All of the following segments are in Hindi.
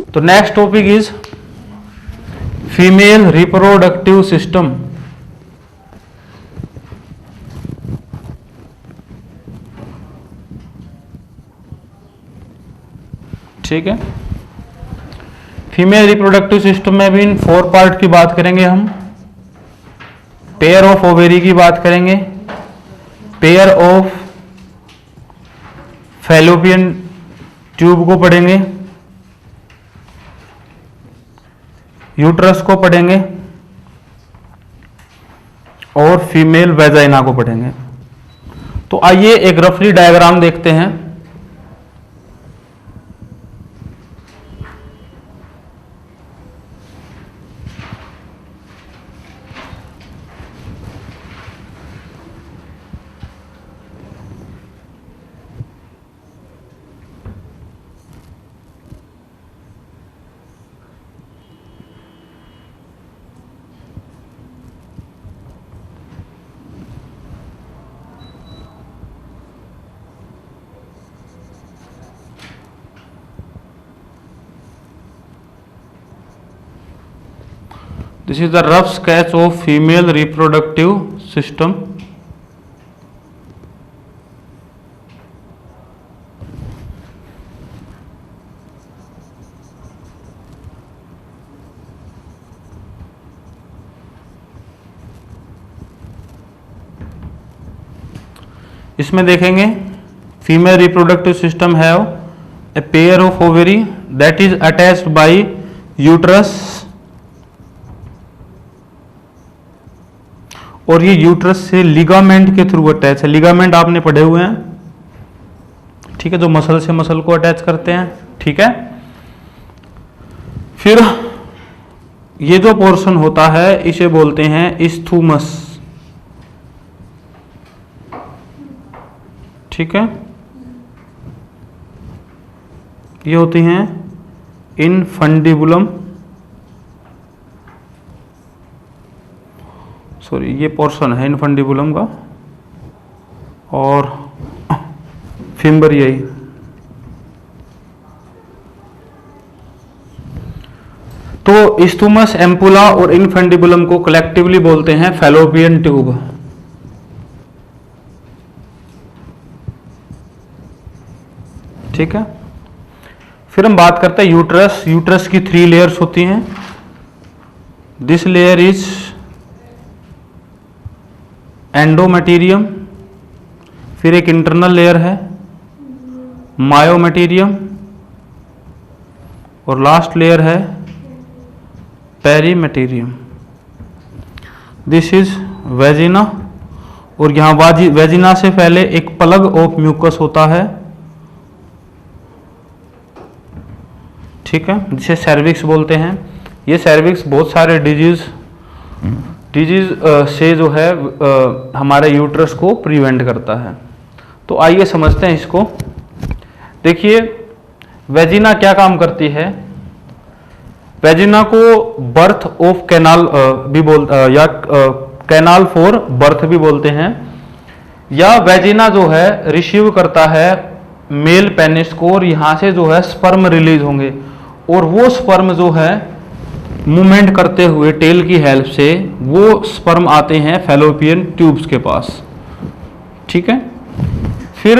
तो next topic is female reproductive system. ठीक है, फीमेल रिप्रोडक्टिव सिस्टम में भी इन 4 पार्ट की बात करेंगे हम। पेयर ऑफ ओवेरी की बात करेंगे, पेयर ऑफ फैलोपियन ट्यूब को पढ़ेंगे, यूट्रस को पढ़ेंगे और फीमेल वेजाइना को पढ़ेंगे। तो आइए एक रफली डायग्राम देखते हैं। This is the rough sketch of female reproductive system. इसमें देखेंगे female reproductive system have a pair of ovary that is attached bye uterus, और ये यूट्रस से लिगामेंट के थ्रू अटैच है। लिगामेंट आपने पढ़े हुए हैं, ठीक है, जो मसल से मसल को अटैच करते हैं। ठीक है, फिर ये जो पोर्शन होता है इसे बोलते हैं इस्थूमस। ठीक है, ये होती हैं इनफंडिबुलम, सॉरी ये पोर्शन है इनफंडिबुलम का, और फिम्बरियाई। तो इस्थूमस, एम्पुला और इनफंडिबुलम को कलेक्टिवली बोलते हैं फैलोपियन ट्यूब। ठीक है, फिर हम बात करते हैं यूट्रस। यूट्रस की 3 लेयर्स होती हैं। दिस लेयर इज एंडोमेटीरियम, फिर एक इंटरनल लेयर है मायोमेटीरियम, और लास्ट लेयर है पेरीमेटीरियम। दिस इज वेजिना, और यहां वेजिना से पहले एक प्लग ऑफ म्यूकस होता है। ठीक है, जिसे सर्विक्स बोलते हैं। ये सर्विक्स बहुत सारे डिजीज से जो है हमारे यूट्रस को प्रिवेंट करता है। तो आइए समझते हैं इसको। देखिए वेजिना क्या काम करती है। वेजिना को बर्थ ऑफ कैनाल भी या कैनाल फॉर बर्थ भी बोलते हैं, या वेजिना जो है रिसीव करता है मेल पेनिस को, और यहां से जो है स्पर्म रिलीज होंगे, और वो स्पर्म जो है मूवमेंट करते हुए टेल की हेल्प से वो स्पर्म आते हैं फैलोपियन ट्यूब्स के पास। ठीक है, फिर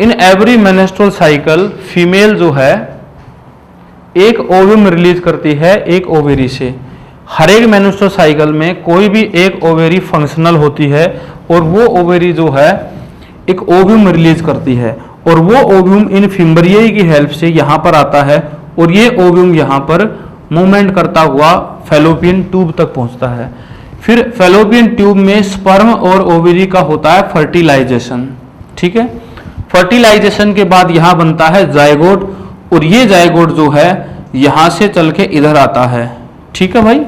in every menstrual cycle female जो है एक ओव्यूम रिलीज करती है एक ओवेरी से। हर एक मेंस्ट्रुअल साइकिल में कोई भी एक ओवेरी फंक्शनल होती है, और वो ओवेरी जो है एक ओव्यूम रिलीज करती है, और वो ओव्यूम इन फिम्बरियाई की हेल्प से यहां पर आता है, और ये ओव्यूम यहां पर मूवमेंट करता हुआ फैलोपियन ट्यूब तक पहुंचता है। फिर फैलोपियन ट्यूब में स्पर्म और ओवेरी का होता है फर्टिलाइजेशन। ठीक है, फर्टिलाइजेशन के बाद यहां बनता है जायगोट, और ये जायगोट जो है यहां से चल के इधर आता है। ठीक है भाई,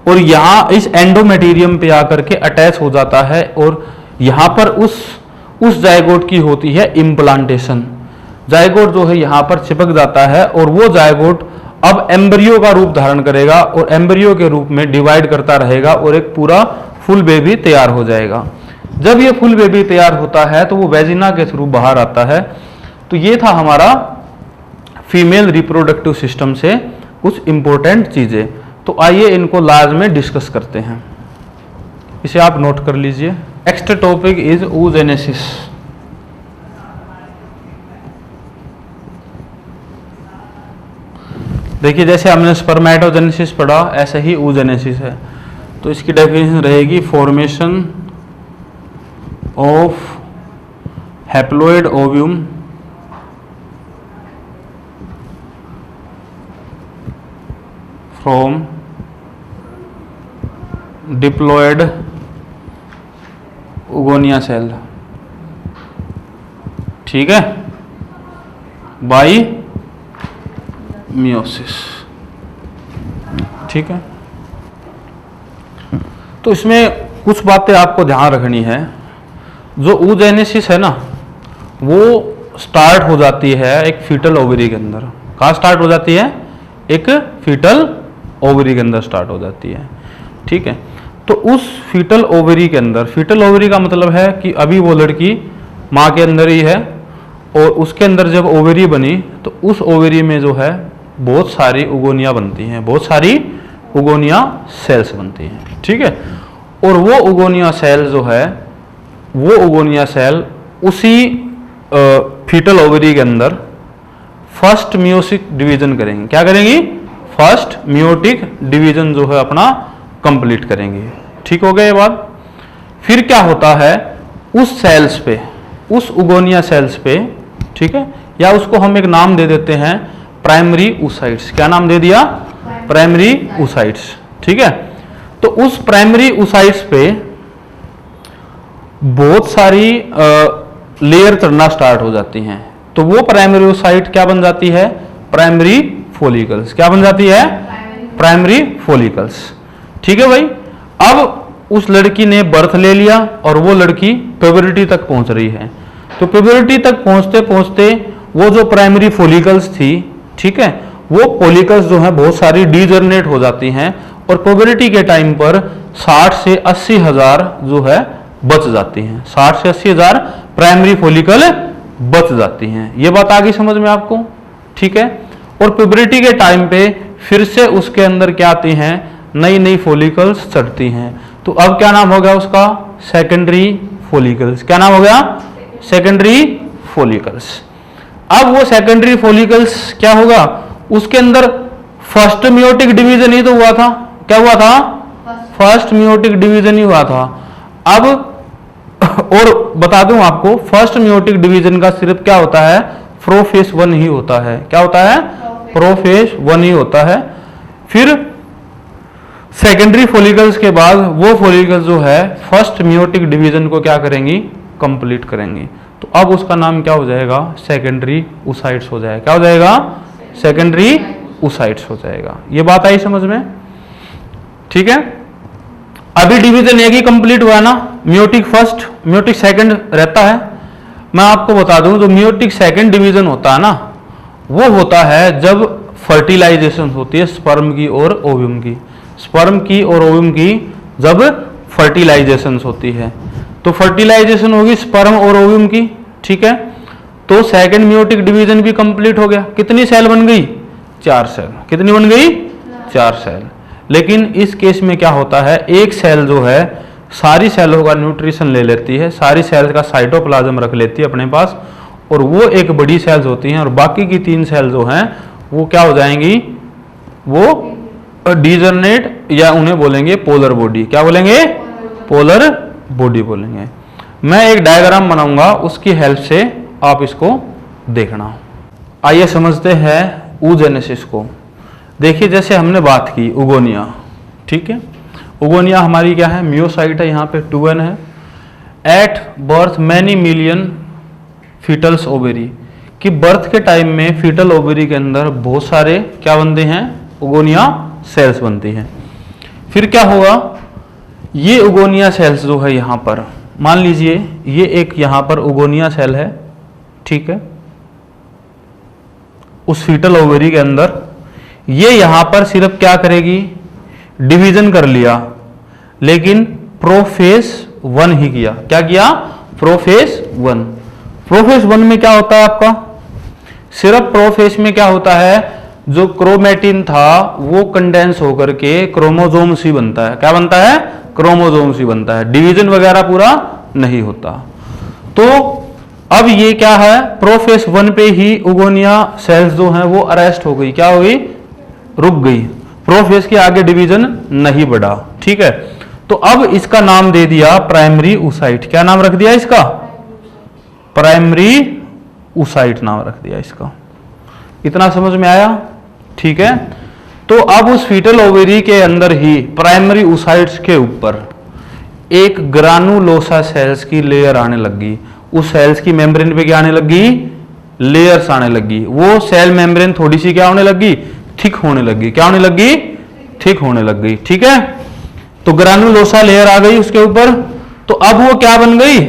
और यहां इस एंडोमेटीरियम पे आकर के अटैच हो जाता है, और यहां पर उस जायगोट की होती है इम्प्लांटेशन। जायगोट जो है यहां पर चिपक जाता है, और वो जायगोट अब एम्ब्रियो का रूप धारण करेगा, और एम्ब्रियो के रूप में डिवाइड करता रहेगा, और एक पूरा फुल बेबी तैयार हो जाएगा। जब ये फुल बेबी तैयार होता है तो वो वेजिना के थ्रू बाहर आता है। तो ये था हमारा फीमेल रिप्रोडक्टिव सिस्टम से कुछ इंपॉर्टेंट चीजें। तो आइए इनको लास्ट में डिस्कस करते हैं, इसे आप नोट कर लीजिए। Next topic is oogenesis। देखिए जैसे हमने स्पर्मेटोजेनेसिस पढ़ा, ऐसे ही oogenesis है। तो इसकी डेफिनेशन रहेगी formation of haploid ovum from diploid oogonia cell, ठीक है, बाई मियोसिस, ठीक है। तो इसमें कुछ बातें आपको ध्यान रखनी है। जो oogenesis है ना, वो स्टार्ट हो जाती है एक फीटल ओवरी के अंदर। कहाँ स्टार्ट हो जाती है? एक फीटल ओवरी के अंदर स्टार्ट हो जाती है, ठीक है। तो उस फीटल ओवरी के अंदर, फीटल ओवरी का मतलब है कि अभी वो लड़की माँ के अंदर ही है, और उसके अंदर जब ओवरी बनी तो उस ओवरी में जो है बहुत सारी उगोनिया बनती हैं, बहुत सारी उगोनिया सेल्स बनती हैं, ठीक है। और वो उगोनिया सेल जो है, वो उगोनिया सेल उसी फीटल ओवरी के अंदर फर्स्ट मियोटिक डिवीजन करेंगे। क्या करेंगी? फर्स्ट मियोटिक डिवीजन जो है अपना कंप्लीट करेंगे, ठीक हो गया ये बात। फिर क्या होता है, उस सेल्स पे, उस उगोनिया सेल्स पे, ठीक है, या उसको हम एक नाम दे देते हैं प्राइमरी oocytes। क्या नाम दे दिया? प्राइमरी oocytes, ठीक है। तो उस प्राइमरी oocytes पे बहुत सारी लेयर चढ़ना स्टार्ट हो जाती हैं। तो वो प्राइमरी oocyte क्या बन जाती है? Primary follicles. क्या बन जाती है? प्राइमरी फॉलिकल्स, ठीक है भाई। अब उस लड़की ने बर्थ ले लिया और वो लड़की प्यूबरिटी तक पहुंच रही है। तो प्यूबरिटी तक पहुंचते पहुंचते वो जो प्राइमरी फॉलिकल्स थी, ठीक है, वो फॉलिकल्स जो है बहुत सारी डीजनरेट हो जाती हैं, और प्यूबरिटी के टाइम पर 60 से 80 हजार जो है बच जाती हैं। 60 से 80 हजार प्राइमरी फॉलिकल बच जाती हैं। ये बात आ गई समझ में आपको, ठीक है। और प्यूबरिटी के टाइम पे फिर से उसके अंदर क्या आती हैं? नई नई फॉलिकल्स चढ़ती हैं। तो अब क्या नाम हो गया उसका? Secondary follicles. क्या नाम हो गया? Secondary follicles. अब वो सेकेंडरी फॉलिकल्स क्या होगा? उसके अंदर फर्स्ट मियोटिक डिवीजन ही तो हुआ था। क्या हुआ था? फर्स्ट मियोटिक डिवीजन ही हुआ था। अब और बता दूं आपको, फर्स्ट मियोटिक डिवीजन का सिर्फ क्या होता है? प्रोफेज 1 ही होता है। क्या होता है? प्रोफेज 1 ही होता है। फिर सेकेंडरी फॉलिकल्स के बाद वो फॉलिकल्स जो है फर्स्ट मियोटिक डिवीजन को क्या करेंगी? कंप्लीट करेंगी। तो अब उसका नाम क्या हो जाएगा? सेकेंडरी oocytes हो जाएगा। क्या हो जाएगा? सेकेंडरी oocytes हो जाएगा। ये बात आई समझ में, ठीक है। अभी डिवीजन एक ही कंप्लीट हुआ ना, मियोटिक फर्स्ट, मियोटिक सेकंड रहता है। मैं आपको बता दूं, जो मियोटिक सेकंड डिवीजन होता है ना, वो होता है जब फर्टिलाइजेशन होती है स्पर्म की और ओव्यूम की। स्पर्म की और ओव्यूम की जब फर्टिलाइजेशन होती है, तो फर्टिलाइजेशन होगी स्पर्म और ओव्यूम की, ठीक है। तो सेकंड मियोटिक डिवीजन भी कंप्लीट हो गया। कितनी सेल बन गई? 4 सेल। कितनी बन गई? 4 सेल। लेकिन इस केस में क्या होता है, एक सेल जो है सारी सेलों का न्यूट्रिशन ले लेती है, सारी सेल का साइटोप्लाज्म रख लेती है अपने पास, और वो एक बड़ी सेल्स होती हैं, और बाकी की 3 सेल जो हैं वो क्या हो जाएंगी? वो डीजनरेट, या उन्हें बोलेंगे पोलर बॉडी। क्या बोलेंगे? पोलर बॉडी बोलेंगे। मैं एक डायग्राम बनाऊंगा, उसकी हेल्प से आप इसको देखना। आइए समझते हैं oogenesis को। देखिए जैसे हमने बात की उगोनिया, ठीक है। उगोनिया हमारी क्या है? मियोसाइट है, यहाँ पे 2n है। At birth many million fetals ovary, कि बर्थ के टाइम में फीटल ओवेरी के अंदर बहुत सारे क्या बनते हैं? उगोनिया सेल्स बनती हैं। फिर क्या होगा? ये उगोनिया सेल्स जो है यहाँ पर, मान लीजिए ये एक यहाँ पर उगोनिया सेल है, ठीक है, उस फीटल ओवेरी के अंदर। ये यहाँ पर सिर्फ क्या करेगी? डिवीजन कर लिया, लेकिन प्रोफेज 1 ही किया। क्या किया? प्रोफेज 1। प्रोफेज 1 में क्या होता है आपका? सिर्फ प्रोफेज में क्या होता है, जो क्रोमेटिन था वो कंडेंस होकर के क्रोमोसोम सी बनता है। क्या बनता है? क्रोमोसोम सी बनता है, डिवीजन वगैरह पूरा नहीं होता। तो अब ये क्या है, प्रोफेज 1 पे ही उगोनिया सेल्स जो हैं वो अरेस्ट हो गई। क्या हो गई? रुक गई। प्रोफेज के आगे डिवीजन नहीं बढ़ा। ठीक है, तो अब इसका नाम दे दिया प्राइमरी ऊसाइट। क्या नाम रख दिया इसका? प्राइमरी ऊसाइट नाम रख दिया इसका। इतना समझ में आया? ठीक है, तो अब उस फीटल ओवेरी के अंदर ही प्राइमरी ऊसाइट्स के ऊपर एक ग्रानुलोसा सेल्स की लेयर आने लगी। उस सेल्स की मेम्ब्रेन पे क्या आने लगी? लेयर्स आने लगी। वो सेल मेम्ब्रेन थोड़ी सी क्या होने लगी? थिक होने लगी। क्या होने लगी? थिक होने लग गई। ठीक है, तो ग्रानुलोसा लेयर आ गई उसके ऊपर। तो अब वो क्या बन गई?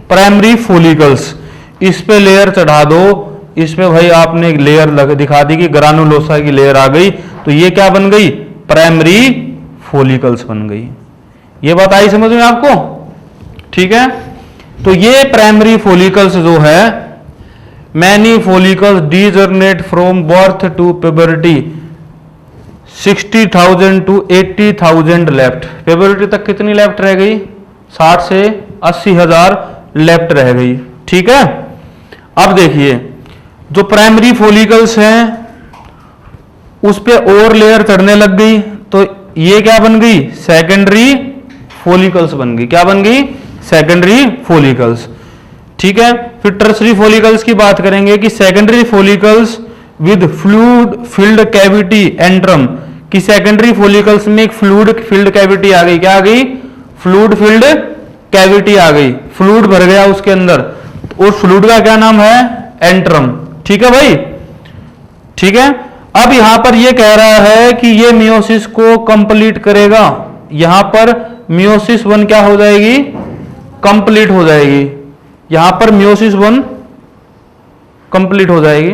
Primary follicles. इस पे लेयर चढ़ा दो, इस पे भाई आपने एक लेयर दिखा दी कि ग्रानुलोसा की लेयर आ गई, तो ये क्या बन गई? प्राइमरी फोलिकल्स बन गई। ये बात आई समझ में आपको? ठीक है, तो ये प्राइमरी फोलिकल्स जो है, many follicles degenerate from birth to puberty, 60,000 to 80,000 left. Puberty तक कितनी लेफ्ट रह गई? 60 से 80,000 लेफ्ट रह गई। ठीक है, अब देखिए जो प्राइमरी फोलिकल्स हैं उस पे और लेयर चढ़ने लग गई, तो ये क्या बन गई? सेकेंडरी फोलिकल्स बन गई। क्या बन गई? Secondary follicles. ठीक है, फिर टर्सरी फोलिकल्स की बात करेंगे कि secondary follicles with fluid filled cavity antrum, कि सेकेंडरी फोलिकल्स में एक फ्लूइड फिल्ड कैविटी आ गई। क्या आ गई? फ्लूइड फिल्ड कैविटी आ गई, फ्लूइड भर गया उसके अंदर। उस फ्लूइड का क्या नाम है? एंट्रम। ठीक है भाई? ठीक है, अब यहां पर यह कह रहा है कि यह मियोसिस को कंप्लीट करेगा। यहां पर मियोसिस 1 क्या हो जाएगी? कंप्लीट हो जाएगी। यहां पर मियोसिस 1 कंप्लीट हो जाएगी।